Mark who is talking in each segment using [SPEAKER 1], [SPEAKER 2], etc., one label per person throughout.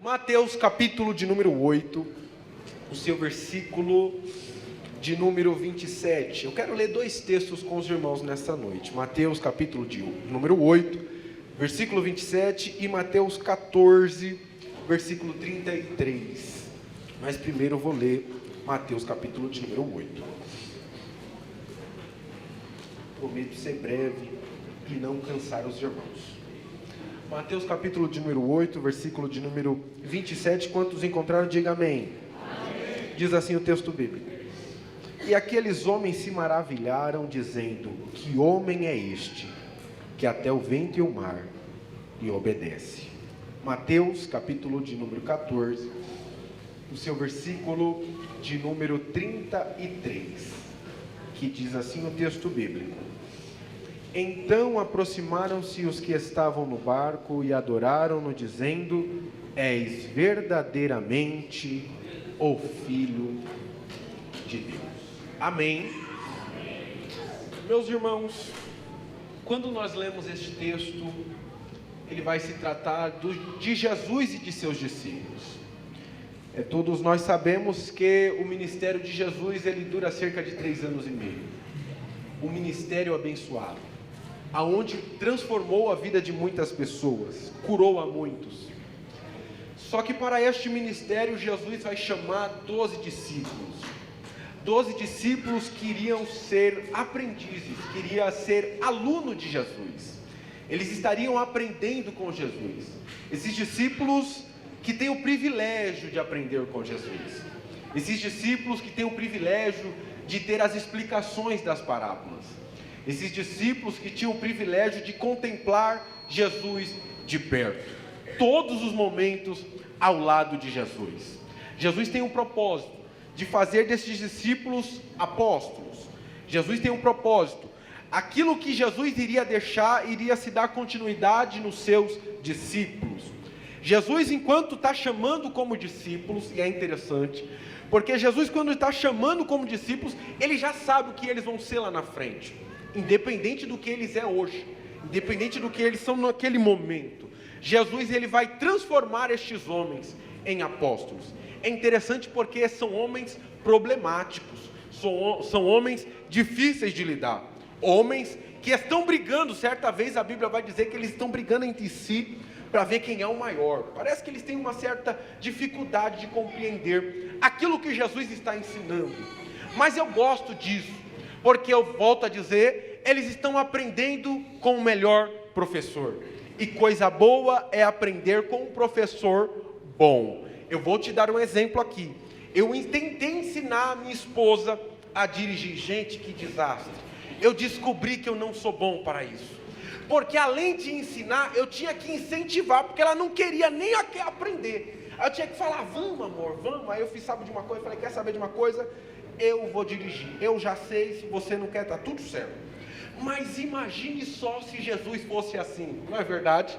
[SPEAKER 1] Mateus capítulo de número 8, o seu versículo de número 27. Eu quero ler dois textos com os irmãos nesta noite. Mateus capítulo de número 8, versículo 27 e Mateus 14, versículo 33. Mas primeiro eu vou ler Mateus capítulo de número 8. Prometo ser breve e não cansar os irmãos. Mateus capítulo de número 8, versículo de número 27. Quantos encontraram, diga amém. Amém. Diz assim o texto bíblico: E aqueles homens se maravilharam, dizendo: Que homem é este, que até o vento e o mar lhe obedece? Mateus capítulo de número 14, o seu versículo de número 33, que diz assim o texto bíblico: Então aproximaram-se os que estavam no barco e adoraram-no, dizendo: És verdadeiramente o Filho de Deus. Amém. Meus irmãos, quando nós lemos este texto, ele vai se tratar de Jesus e de seus discípulos. Todos nós sabemos que o ministério de Jesus, ele dura cerca de 3 anos e meio. Um ministério abençoado, aonde transformou a vida de muitas pessoas, curou a muitos. Só que para este ministério, Jesus vai chamar 12 discípulos. 12 discípulos queriam ser aprendizes, queriam ser aluno de Jesus. Eles estariam aprendendo com Jesus. Esses discípulos que têm o privilégio de aprender com Jesus. Esses discípulos que têm o privilégio de ter as explicações das parábolas. Esses discípulos que tinham o privilégio de contemplar Jesus de perto. Todos os momentos ao lado de Jesus. Jesus tem um propósito de fazer desses discípulos apóstolos. Jesus tem um propósito. Aquilo que Jesus iria deixar, iria se dar continuidade nos seus discípulos. Jesus, enquanto está chamando como discípulos, e é interessante, porque Jesus, quando está chamando como discípulos, ele já sabe o que eles vão ser lá na frente, independente do que eles é hoje, independente do que eles são naquele momento. Jesus, ele vai transformar estes homens em apóstolos. É interessante porque são homens problemáticos, são homens difíceis de lidar, homens que estão brigando. Certa vez a Bíblia vai dizer que eles estão brigando entre si para ver quem é o maior. Parece que eles têm uma certa dificuldade de compreender aquilo que Jesus está ensinando. Mas eu gosto disso, porque eu volto a dizer, eles estão aprendendo com o melhor professor. E coisa boa é aprender com um professor bom. Eu vou te dar um exemplo aqui. Eu tentei ensinar a minha esposa a dirigir. Gente, que desastre. Eu descobri que eu não sou bom para isso. Porque além de ensinar, eu tinha que incentivar, porque ela não queria nem aprender. Aí eu tinha que falar: vamos amor, vamos. Aí eu fiz, sabe de uma coisa? Falei: quer saber de uma coisa? Eu vou dirigir. Eu já sei, se você não quer, tá tudo certo. Mas imagine só se Jesus fosse assim, não é verdade?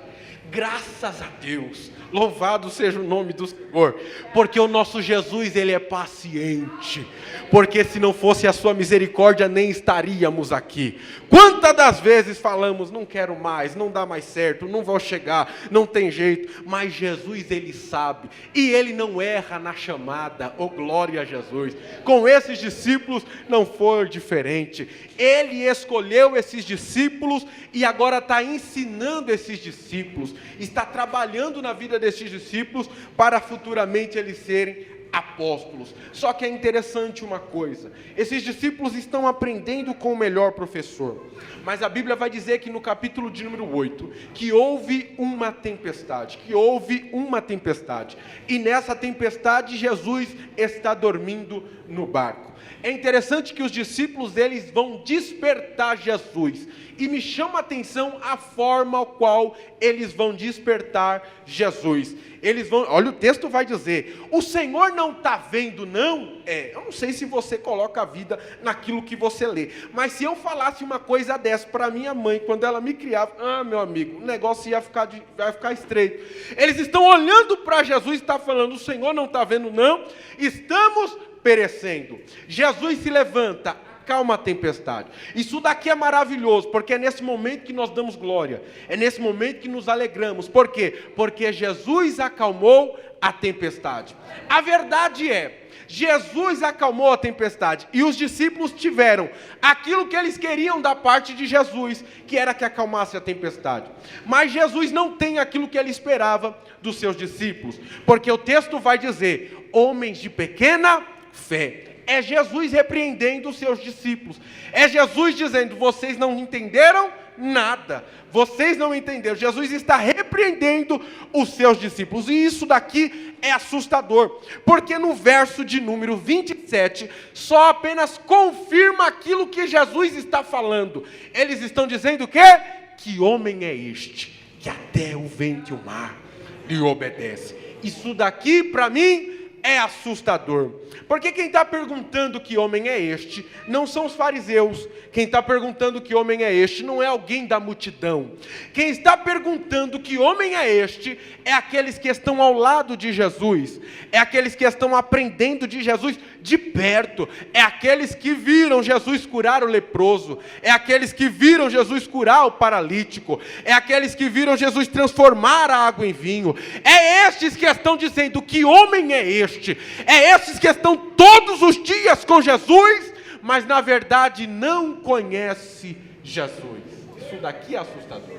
[SPEAKER 1] Graças a Deus, louvado seja o nome do Senhor, porque o nosso Jesus, ele é paciente, porque se não fosse a sua misericórdia, nem estaríamos aqui. Quantas das vezes falamos: não quero mais, não dá mais certo, não vou chegar, não tem jeito, mas Jesus, ele sabe, e ele não erra na chamada. Oh, glória a Jesus. Com esses discípulos não foi diferente. Ele escolheu esses discípulos e agora está ensinando esses discípulos, está trabalhando na vida desses discípulos para futuramente eles serem apóstolos. Só que é interessante uma coisa: esses discípulos estão aprendendo com o melhor professor, mas a Bíblia vai dizer que no capítulo de número 8, que houve uma tempestade, e nessa tempestade Jesus está dormindo no barco. É interessante que os discípulos, eles vão despertar Jesus, e me chama a atenção a forma qual eles vão despertar Jesus. Eles vão, olha, o texto vai dizer: o Senhor não está vendo não? Eu não sei se você coloca a vida naquilo que você lê, mas se eu falasse uma coisa dessa para minha mãe, quando ela me criava, meu amigo, o negócio vai ficar estreito. Eles estão olhando para Jesus e está falando: o Senhor não está vendo não? Estamos perecendo. Jesus se levanta, acalma a tempestade. Isso daqui é maravilhoso, porque é nesse momento que nós damos glória, é nesse momento que nos alegramos. Por quê? Porque Jesus acalmou a tempestade. A verdade é, Jesus acalmou a tempestade e os discípulos tiveram aquilo que eles queriam da parte de Jesus, que era que acalmasse a tempestade. Mas Jesus não tem aquilo que ele esperava dos seus discípulos, porque o texto vai dizer, homens de pequena fé. É Jesus repreendendo os seus discípulos. É Jesus dizendo, vocês não entenderam nada. Vocês não entenderam. Jesus está repreendendo os seus discípulos. E isso daqui é assustador. Porque no verso de número 27, só apenas confirma aquilo que Jesus está falando. Eles estão dizendo o quê? Que homem é este, que até o vento e o mar lhe obedecem. Isso daqui, para mim, é assustador. Porque quem está perguntando que homem é este, não são os fariseus. Quem está perguntando que homem é este, não é alguém da multidão. Quem está perguntando que homem é este, é aqueles que estão ao lado de Jesus. É aqueles que estão aprendendo de Jesus de perto. É aqueles que viram Jesus curar o leproso. É aqueles que viram Jesus curar o paralítico. É aqueles que viram Jesus transformar a água em vinho. É estes que estão dizendo que homem é este. É estes que estão todos os dias com Jesus, mas na verdade não conhece Jesus. Isso daqui é assustador.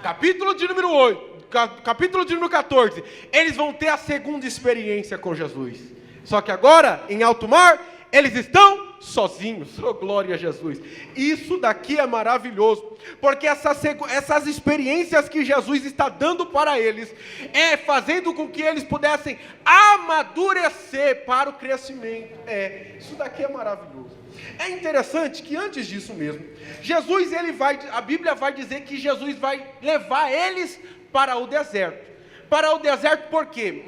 [SPEAKER 1] Capítulo de número 8, capítulo de número 14, eles vão ter a segunda experiência com Jesus. Só que agora, em alto mar, eles estão sozinhos. Oh, glória a Jesus. Isso daqui é maravilhoso, porque essas experiências que Jesus está dando para eles, é fazendo com que eles pudessem amadurecer para o crescimento. Isso daqui é maravilhoso. É interessante que antes disso mesmo, a Bíblia vai dizer que Jesus vai levar eles para o deserto. Para o deserto por quê?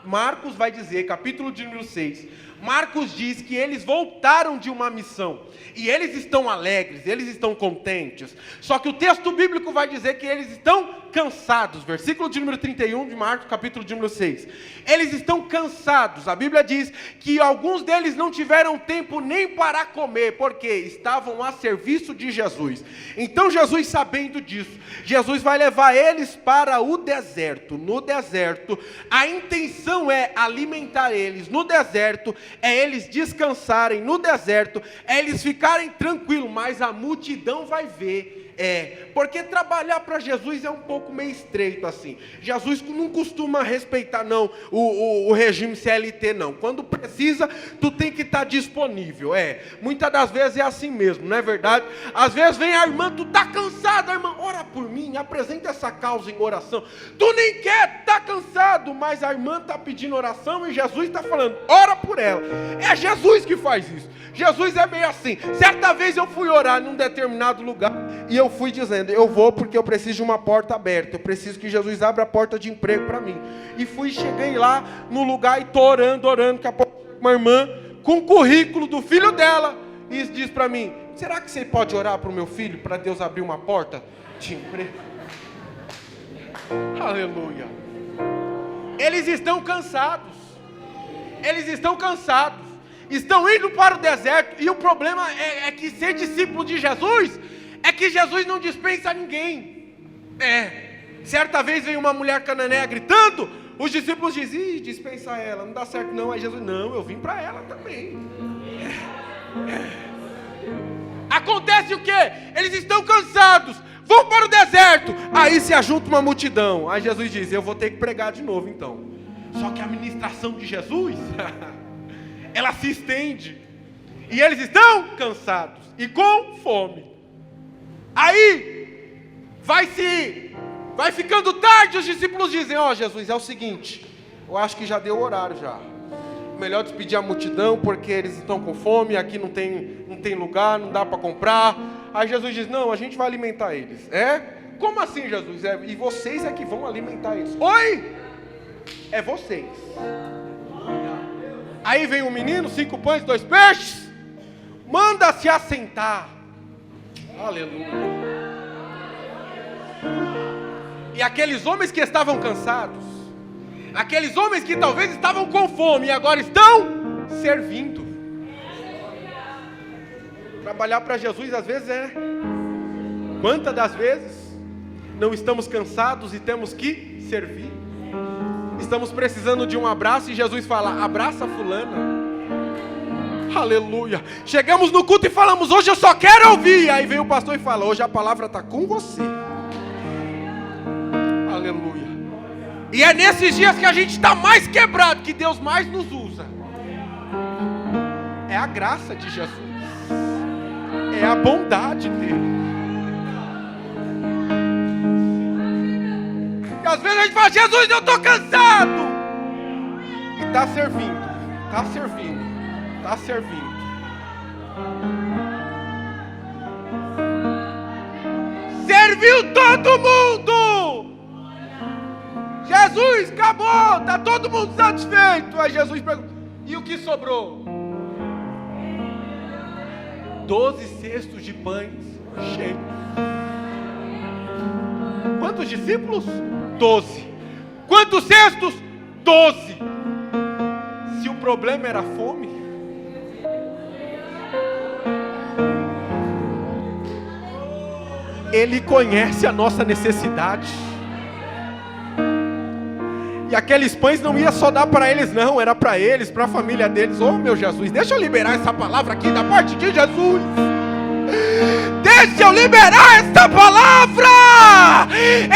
[SPEAKER 1] Marcos vai dizer, capítulo de número 6, Marcos diz que eles voltaram de uma missão, e eles estão alegres, eles estão contentes, só que o texto bíblico vai dizer que eles estão cansados, versículo de número 31 de Marcos, capítulo de número 6, eles estão cansados. A Bíblia diz que alguns deles não tiveram tempo nem para comer, porque estavam a serviço de Jesus. Então Jesus, sabendo disso, Jesus vai levar eles para o deserto. No deserto, a intenção é alimentar eles. No deserto, é eles descansarem. No deserto, é eles ficarem tranquilos, mas a multidão vai ver. Porque trabalhar para Jesus é um pouco meio estreito assim. Jesus não costuma respeitar não o regime CLT não. Quando precisa, tu tem que estar disponível. Muitas das vezes é assim mesmo, não é verdade? Às vezes vem a irmã, tu tá cansada, irmã, ora por mim, apresenta essa causa em oração. Tu nem quer, tá cansado, mas a irmã tá pedindo oração e Jesus está falando, ora por ela. É Jesus que faz isso. Jesus é meio assim. Certa vez eu fui orar num determinado lugar e eu fui dizendo, eu vou porque eu preciso de uma porta aberta, eu preciso que Jesus abra a porta de emprego para mim. E cheguei lá no lugar e estou orando, daqui a pouco uma irmã com o currículo do filho dela e diz para mim, será que você pode orar para o meu filho, para Deus abrir uma porta de emprego? Aleluia. Eles estão cansados. Estão indo para o deserto, e o problema é que ser discípulo de Jesus, é que Jesus não dispensa ninguém. Certa vez veio uma mulher cananeia gritando, os discípulos dizem, dispensa ela, não dá certo não. Aí Jesus, não, eu vim para ela também. Acontece o quê? Eles estão cansados, vão para o deserto, aí se ajunta uma multidão. Aí Jesus diz, eu vou ter que pregar de novo então. Só que a ministração de Jesus ela se estende, e eles estão cansados e com fome. Aí vai ficando tarde, os discípulos dizem, Jesus, é o seguinte, eu acho que já deu o horário já, melhor despedir a multidão, porque eles estão com fome, aqui não tem lugar, não dá para comprar. Aí Jesus diz, não, a gente vai alimentar eles. Como assim, Jesus? E vocês é que vão alimentar eles. Oi? É vocês. Aí vem um menino, 5 pães, 2 peixes, manda se assentar. Aleluia. E aqueles homens que estavam cansados, aqueles homens que talvez estavam com fome e agora estão servindo. Trabalhar para Jesus às vezes Quantas das vezes não estamos cansados e temos que servir? estamos precisando de um abraço e Jesus fala: abraça fulana. Aleluia. Chegamos no culto e falamos: hoje eu só quero ouvir. Aí vem o pastor e fala: hoje a palavra está com você. Aleluia. E é nesses dias que a gente está mais quebrado, que Deus mais nos usa. É a graça de Jesus, é a bondade dele. E às vezes a gente fala: Jesus, eu estou cansado. E está servindo, está servindo, está servindo. Serviu todo mundo. Jesus, acabou, está todo mundo satisfeito. Aí Jesus pergunta: e o que sobrou? 12 cestos de pães cheios. Quantos discípulos? 12. Quantos cestos? 12. Se o problema era fome, Ele conhece a nossa necessidade. E aqueles pães não ia só dar para eles não, era para eles, para a família deles. Oh meu Jesus, deixa eu liberar essa palavra aqui da parte de Jesus. Deixa eu liberar essa palavra.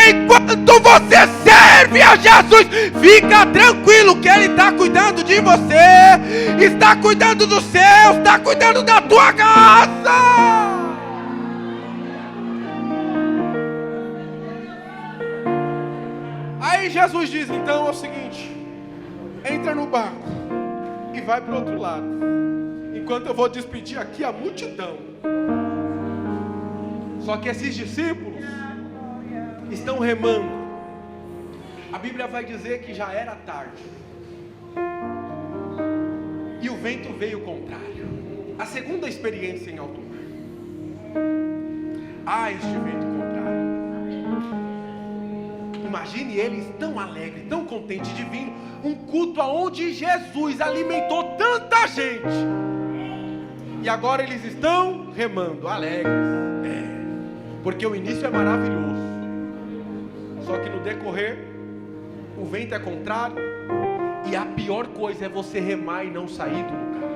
[SPEAKER 1] Enquanto você serve a Jesus, fica tranquilo que Ele está cuidando de você, está cuidando dos seus, está cuidando da tua casa. Aí Jesus diz: então é o seguinte, entra no barco e vai para o outro lado, enquanto eu vou despedir aqui a multidão. Só que esses discípulos estão remando. A Bíblia vai dizer que já era tarde e o vento veio contrário. A segunda experiência em alto mar. Este vento contrário. Imagine eles tão alegres, tão contentes de vir um culto aonde Jesus alimentou tanta gente. E agora eles estão remando, alegres. Porque o início é maravilhoso. Só que no decorrer, o vento é contrário. E a pior coisa é você remar e não sair do lugar.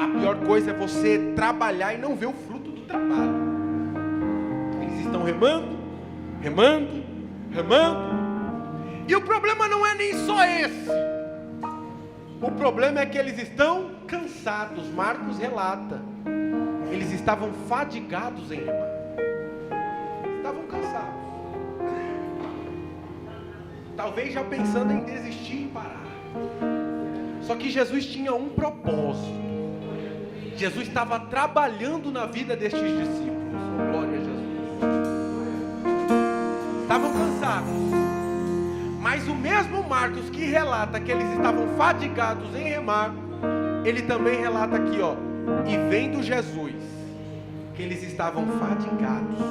[SPEAKER 1] A pior coisa é você trabalhar e não ver o fruto do trabalho. Eles estão remando, remando, remando. E o problema não é nem só esse. O problema é que eles estão cansados. Marcos relata: eles estavam fadigados em remar. Estavam cansados. Talvez já pensando em desistir e parar. Só que Jesus tinha um propósito. Jesus estava trabalhando na vida destes discípulos. Glória a Jesus. Estavam cansados. Mas o mesmo Marcos que relata que eles estavam fadigados em remar, ele também relata aqui, ó: e vendo Jesus, que eles estavam fadigados,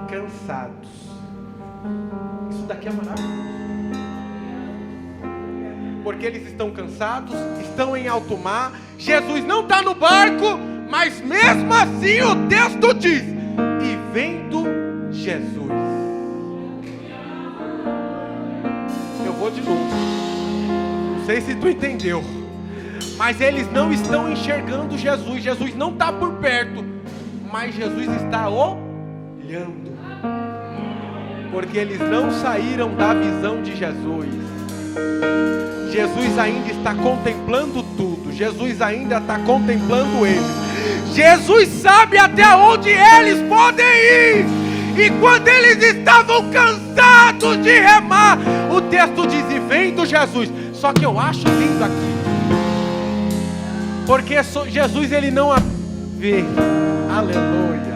[SPEAKER 1] cansados. Isso daqui é maravilhoso. Porque eles estão cansados, estão em alto mar. Jesus não está no barco, mas mesmo assim o texto diz: e vendo Jesus. Eu vou de novo. Não sei se tu entendeu. Mas eles não estão enxergando Jesus. Jesus não está por perto, mas Jesus está olhando. Porque eles não saíram da visão de Jesus. Jesus ainda está contemplando tudo. Jesus ainda está contemplando eles. Jesus sabe até onde eles podem ir. E quando eles estavam cansados de remar, o texto diz: e vendo Jesus. Só que eu acho lindo aqui, porque Jesus ele não vê. Aleluia.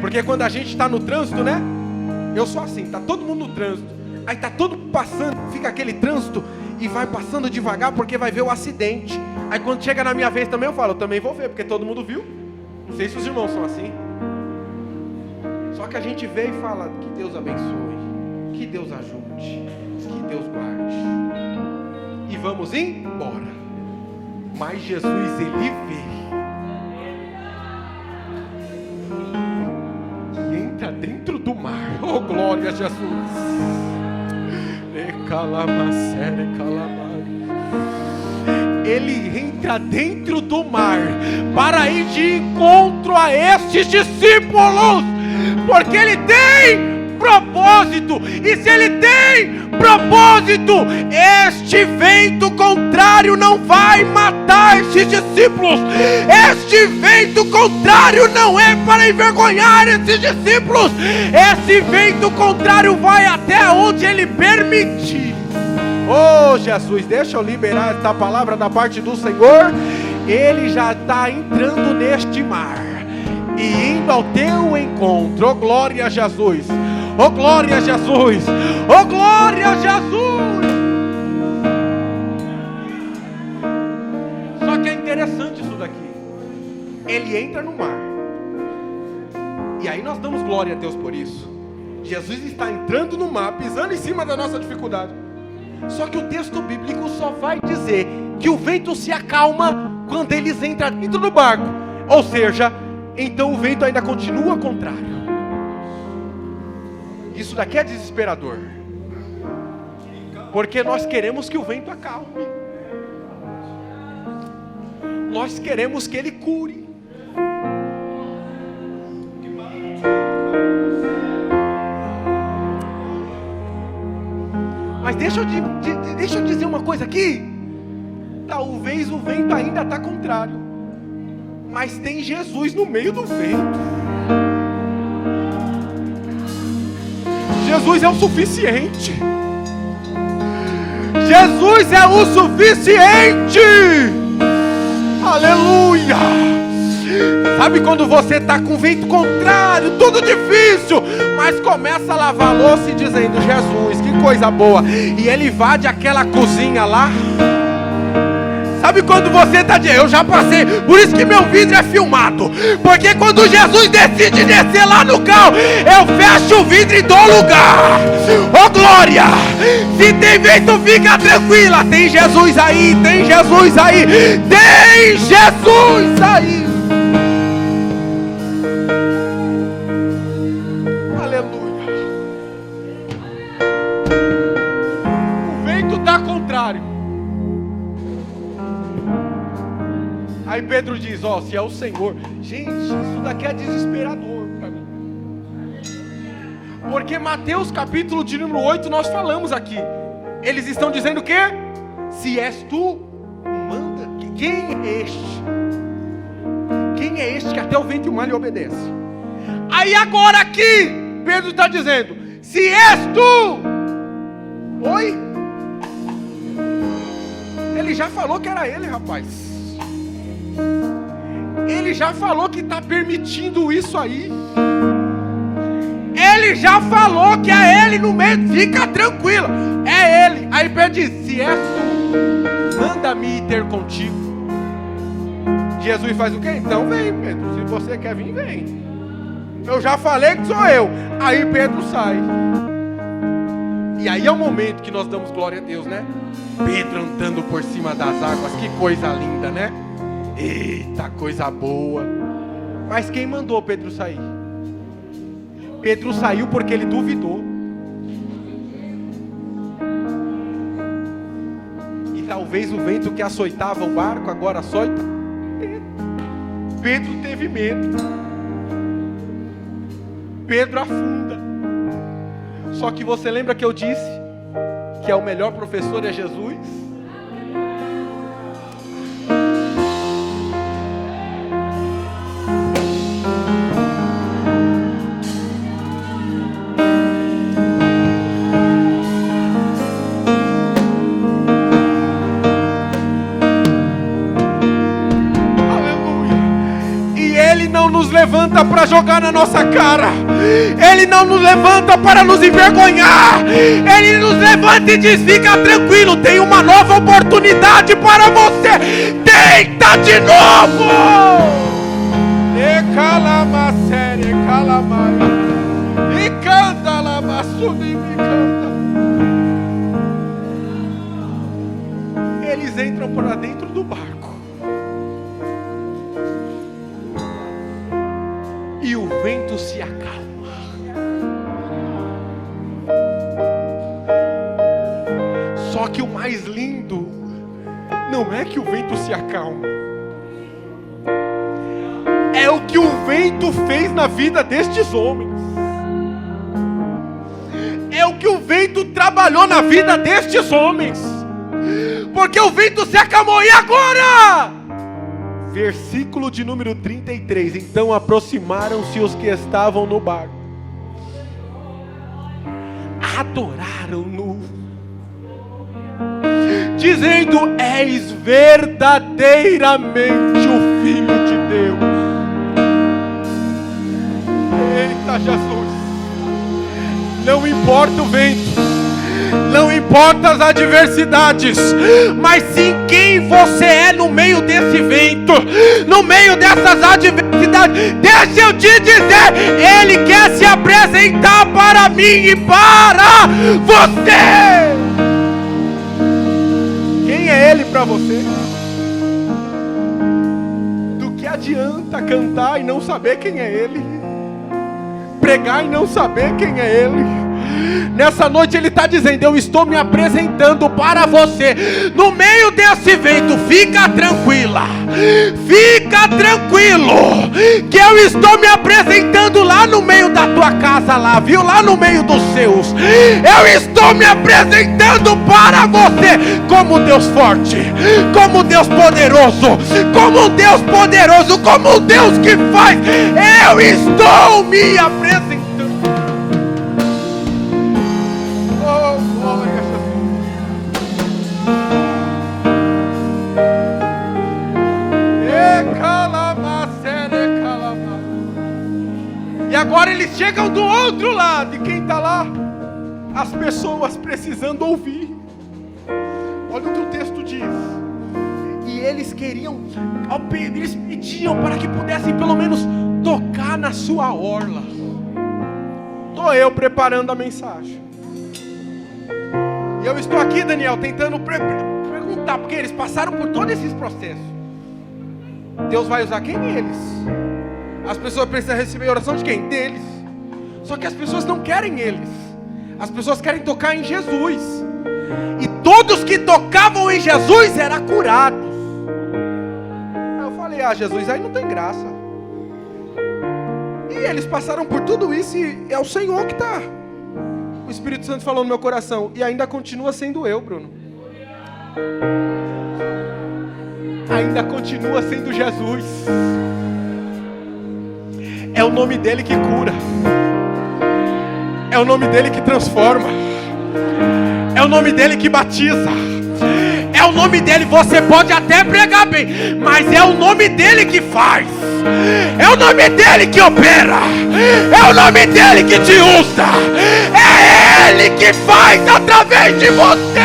[SPEAKER 1] Porque quando a gente está no trânsito, né? Eu sou assim, tá todo mundo no trânsito. Aí tá todo mundo passando, fica aquele trânsito e vai passando devagar porque vai ver o acidente. Aí quando chega na minha vez também eu falo: eu também vou ver, porque todo mundo viu. Não sei se os irmãos são assim. Só que a gente vê e fala: que Deus abençoe, que Deus ajude, que Deus guarde. E vamos embora. Mas Jesus, ele vê. E entra dentro do mar. Oh, glória a Jesus. Ele entra dentro do mar para ir de encontro a estes discípulos, porque ele tem propósito, e se ele tem propósito, este vento contrário não vai matar estes discípulos, este vento contrário não é para envergonhar esses discípulos, esse vento contrário vai até onde ele permitir. Oh Jesus, deixa eu liberar esta palavra da parte do Senhor. Ele já está entrando neste mar e indo ao teu encontro. Oh glória a Jesus, oh glória a Jesus, oh glória a Jesus. Só que é interessante isso daqui. Ele entra no mar, e aí nós damos glória a Deus por isso. Jesus está entrando no mar, pisando em cima da nossa dificuldade. Só que o texto bíblico só vai dizer que o vento se acalma quando eles entram dentro do barco. Ou seja, então o vento ainda continua contrário. Isso daqui é desesperador, porque nós queremos que o vento acalme, nós queremos que ele cure. Mas deixa eu dizer uma coisa aqui. Talvez o vento ainda está contrário, mas tem Jesus no meio do vento. Jesus é o suficiente. Jesus é o suficiente. Aleluia. Sabe quando você está com vento contrário, tudo difícil, mas começa a lavar a louça e dizendo: Jesus, que coisa boa. E ele invade aquela cozinha lá. Sabe quando você está dizendo: eu já passei, por isso que meu vidro é filmado, porque quando Jesus decide descer lá no carro, eu fecho o vidro e dou lugar. Oh glória. Se tem vento, fica tranquila, tem Jesus aí, tem Jesus aí, tem Jesus aí. Aleluia. O vento está contrário. Aí Pedro diz: ó, se é o Senhor. Gente, isso daqui é desesperador para mim. Porque Mateus capítulo de número 8 nós falamos aqui. Eles estão dizendo o quê? Se és tu, manda. Quem é este? Quem é este que até o vento e o mar lhe obedece? Aí agora aqui, Pedro está dizendo: se és tu. Oi? Ele já falou que era ele, rapaz. Ele já falou que está permitindo isso aí. Ele já falou que é ele no meio. Fica tranquilo, é ele. Aí Pedro diz: se és tu, manda-me ir ter contigo. Jesus faz o quê? Então vem, Pedro. Se você quer vir, vem. Eu já falei que sou eu. Aí Pedro sai. E aí é o momento que nós damos glória a Deus, né? Pedro andando por cima das águas. Que coisa linda, né? Eita, coisa boa. Mas quem mandou Pedro sair? Pedro saiu porque ele duvidou. E talvez o vento que açoitava o barco agora açoita Pedro. Pedro teve medo. Pedro afunda. Só que você lembra que eu disse que é o melhor professor é Jesus? Levanta para jogar na nossa cara. Ele não nos levanta para nos envergonhar. Ele nos levanta e diz: fica tranquilo, tem uma nova oportunidade para você. Tenta de novo. E calama série, calama. E canta lá, maçuda e me canta. Eles entram para dentro do barco. E o vento se acalma. Só que o mais lindo não é que o vento se acalma, é o que o vento fez na vida destes homens. É o que o vento trabalhou na vida destes homens. Porque o vento se acalmou. E agora? Versículo de número 33. Então aproximaram-se os que estavam no barco, adoraram-no, dizendo: és verdadeiramente o Filho de Deus. Eita Jesus! Não importa o vento, não importa as adversidades, mas sim quem você é no meio desse vento, no meio dessas adversidades. Deixa eu te dizer, Ele quer se apresentar para mim e para você. Quem é Ele para você? Do que adianta cantar e não saber quem é Ele? Pregar e não saber quem é Ele? Nessa noite Ele está dizendo: eu estou me apresentando para você. No meio desse vento, fica tranquila, fica tranquilo, que eu estou me apresentando lá no meio da tua casa, lá, viu? Lá no meio dos seus. Eu estou me apresentando para você como Deus forte, como Deus poderoso, como um Deus poderoso, como um Deus que faz. Eu estou me apresentando. E agora eles chegam do outro lado. E quem está lá? As pessoas precisando ouvir. Olha o que o texto diz. E eles queriam, eles pediam para que pudessem pelo menos tocar na sua orla. Estou eu preparando a mensagem. E eu estou aqui, Daniel, tentando perguntar, porque eles passaram por todos esses processos. Deus vai usar quem? Eles. As pessoas precisam receber a oração de quem? Deles. Só que as pessoas não querem eles. As pessoas querem tocar em Jesus. E todos que tocavam em Jesus eram curados. Aí eu falei: ah, Jesus, aí não tem graça. E eles passaram por tudo isso e é o Senhor que está. O Espírito Santo falou no meu coração. E ainda continua sendo eu, Bruno. Ainda continua sendo Jesus. É o nome dele que cura. É o nome dele que transforma. É o nome dele que batiza. É o nome dele. Você pode até pregar bem, mas é o nome dele que faz. É o nome dele que opera. É o nome dele que te usa. É ele que faz através de você.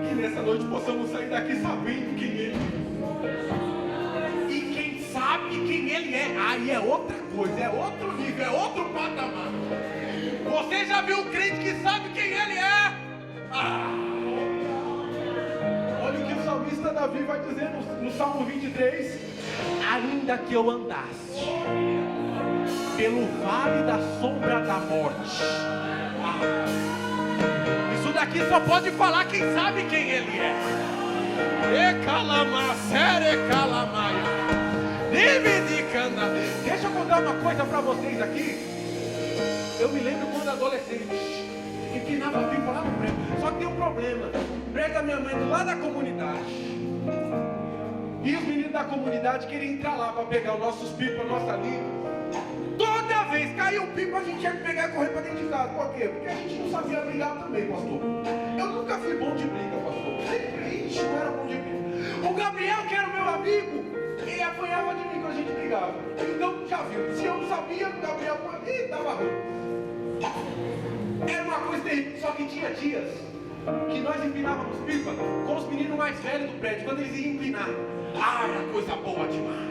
[SPEAKER 1] Que nessa noite possamos sair daqui sabendo quem ele é. E quem sabe quem ele é, aí é outra coisa, é outro nível, é outro patamar. Você já viu um crente que sabe quem ele é? Olha o que o salmista Davi vai dizer no Salmo 23. Ainda que eu andasse pelo vale da sombra da morte. Isso daqui só pode falar quem sabe quem ele é. Deixa eu contar uma coisa para vocês aqui. Eu me lembro quando adolescente, empinava pipa lá no prédio. Só que tem um problema. O prédio da minha mãe do lado da comunidade. E os meninos da comunidade queriam entrar lá para pegar os nossos pipas, nossa língua. Toda vez caiu um pipa, a gente tinha que pegar e correr para dentro de casa. Por quê? Porque a gente não sabia brigar também, pastor. Eu nunca fui bom de briga, pastor. Ixi, não era bom de briga. O Gabriel, que era o meu amigo, ele apanhava de mim quando a gente brigava. Então, já viu, se eu não sabia, o Gabriel estava ruim. Era uma coisa terrível. Só que tinha dias que nós empinávamos pipa com os meninos mais velhos do prédio. Quando eles iam empinar, era coisa boa demais.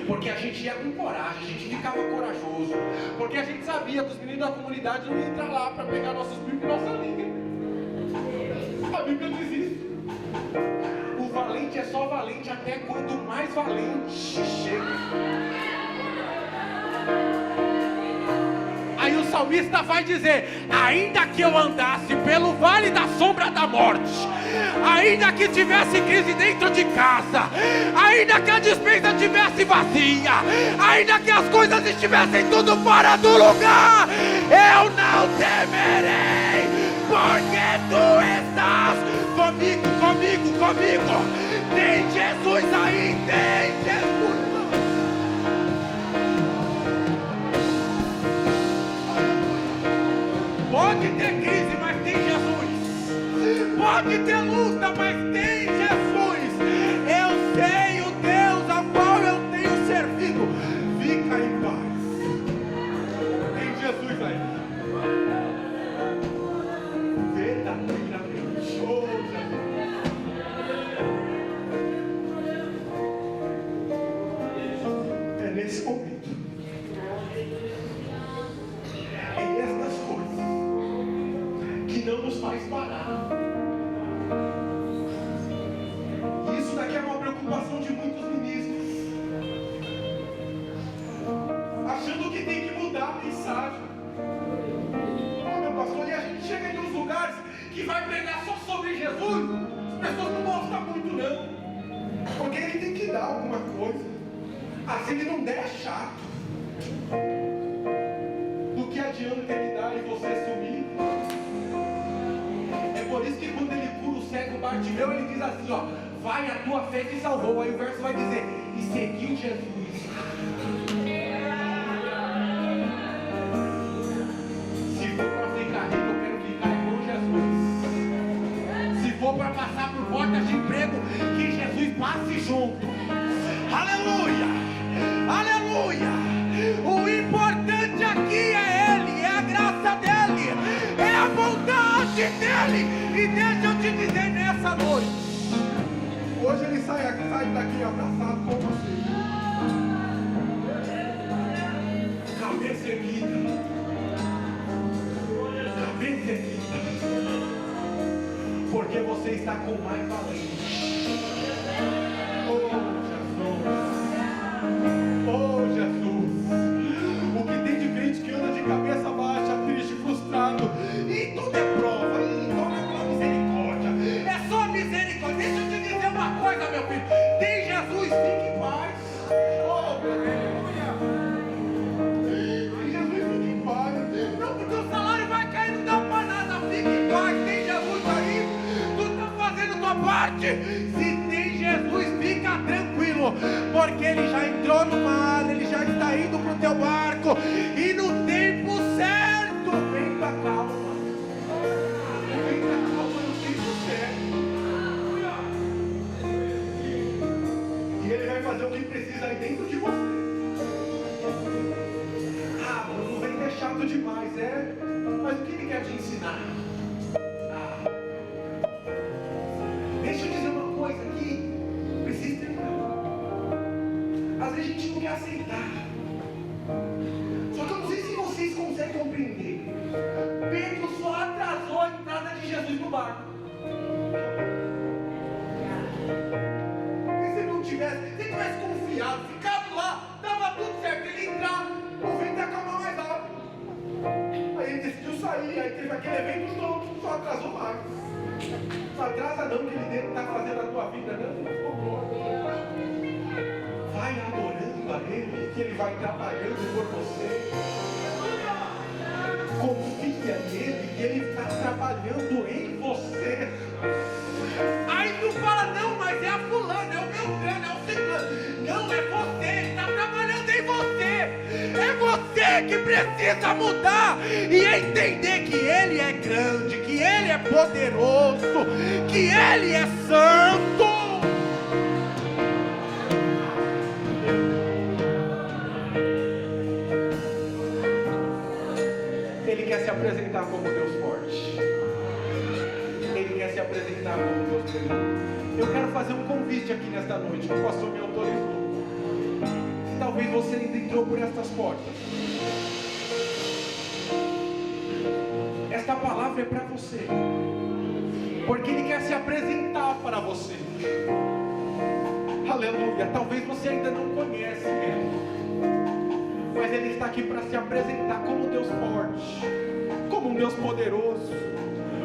[SPEAKER 1] Porque a gente ia com coragem, a gente ficava corajoso. Porque a gente sabia que os meninos da comunidade não iam entrar lá para pegar nossos pipas e nossa língua. A Bíblia diz isso. O valente é só valente até quando o mais valente chega.
[SPEAKER 2] salmista vai dizer: ainda que eu andasse pelo vale da sombra da morte, ainda que tivesse crise dentro de casa, ainda que a despensa estivesse vazia, ainda que as coisas estivessem tudo fora do lugar, eu não temerei, porque tu estás comigo. Tem Jesus aí, tem Jesus. Pode ter crise, mas tem Jesus. Pode ter luta, mas tem Jesus. Eu sei o Deus ao qual eu tenho servido. Fica em paz. Tem Jesus aí. Verdadeiramente. Oh, Jesus. É nesse momento. É estas coisas que não nos faz parar. Isso daqui é uma preocupação de muitos ministros, achando que tem que mudar a mensagem. Meu pastor, e a gente chega em uns lugares que vai pregar só sobre Jesus, as pessoas não gostam muito não, porque ele tem que dar alguma coisa. Se ele não der, é chato. Do que adianta ele dar e você sumir? É por isso que quando ele cura o cego Bartimeu, ele diz assim, ó: vai, a tua fé te salvou. Aí o verso vai dizer: e seguiu Jesus. Se for para ficar rico, eu quero ficar com Jesus. Se for para passar por portas de emprego, que Jesus passe junto. Aleluia! Aleluia! O importante aqui é Ele, é a graça dEle, é a bondade dEle. E deixa eu te dizer nessa noite, hoje Ele sai daqui abraçado com você, cabeça erguida, porque você está com mais valente. Oh Jesus, o que tem de crente que anda de cabeça baixa, triste, frustrado, e tudo é prova, e não é só misericórdia, é só misericórdia. Deixa eu te dizer uma coisa, meu filho: tem Jesus, fique em paz. Oh, aleluia! Tem Jesus, fique em paz. Não, porque o salário vai cair, não dá pra nada, fique em paz. Tem Jesus aí, tu tá fazendo tua parte. Se tem Jesus, fica tranquilo, porque Ele já entrou no mar, Ele já está indo para o teu barco, e no tempo certo, vem com a calma, no tempo certo, e Ele vai fazer o que precisa aí dentro de você. Não vem que é chato demais, mas o que Ele quer te ensinar? Deixa eu dizer uma coisa aqui, precisa terminar. Às vezes a gente não quer aceitar. Só que eu não sei se vocês conseguem compreender. Pedro só atrasou a entrada de Jesus no barco. Se ele não tivesse confiado, ficado lá, estava tudo certo, ele entrar, o vento ia acalmar mais rápido. Aí ele decidiu sair, aí teve aquele evento todo, só atrasou mais. Não atrasa não, que Ele está fazendo a tua vida, não. Vai adorando a Ele, que Ele vai trabalhando por você. Confia nele, que Ele está trabalhando em você. Aí tu fala: não, mas é a fulana, é o Beltrano, é o ciclano. Não, é você, Ele está trabalhando em você. É você que precisa mudar e entender que Ele é grande, que Ele é poderoso, que Ele é santo. Ele quer se apresentar como Deus forte. Ele quer se apresentar como Deus poderoso. Eu quero fazer um convite aqui nesta noite, que o pastor me autorizou. Se talvez você ainda entrou por estas portas, esta palavra é para você, porque Ele quer se apresentar para você. Aleluia. Talvez você ainda não conhece Ele. mas Ele está aqui para se apresentar como um Deus forte, como um Deus poderoso,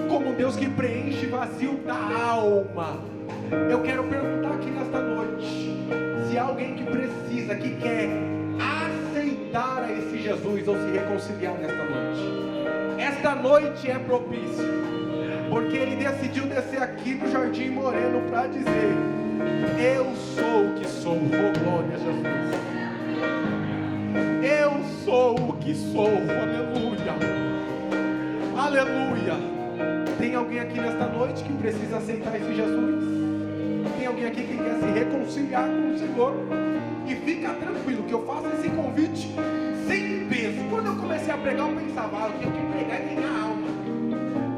[SPEAKER 2] como um Deus que preenche vazio da alma. Eu quero perguntar aqui nesta noite, se há alguém que precisa, que quer aceitar a esse Jesus ou se reconciliar nesta noite. Esta noite é propício, porque Ele decidiu descer aqui no Jardim Moreno para dizer: eu sou o que sou. Oh, glória a Jesus. Eu sou o que sou. Aleluia. Aleluia. Tem alguém aqui nesta noite que precisa aceitar esse Jesus? Tem alguém aqui que quer se reconciliar com o Senhor? E fica tranquilo que eu faço esse convite sem peso. Quando eu comecei a pregar, eu pensava: eu tenho que pregar e ganhar alma.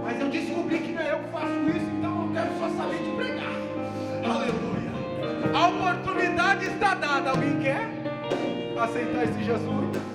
[SPEAKER 2] Mas eu descobri que não é eu que faço isso, então eu quero só saber de pregar. Aleluia. A oportunidade está dada. Alguém quer aceitar esse Jesus?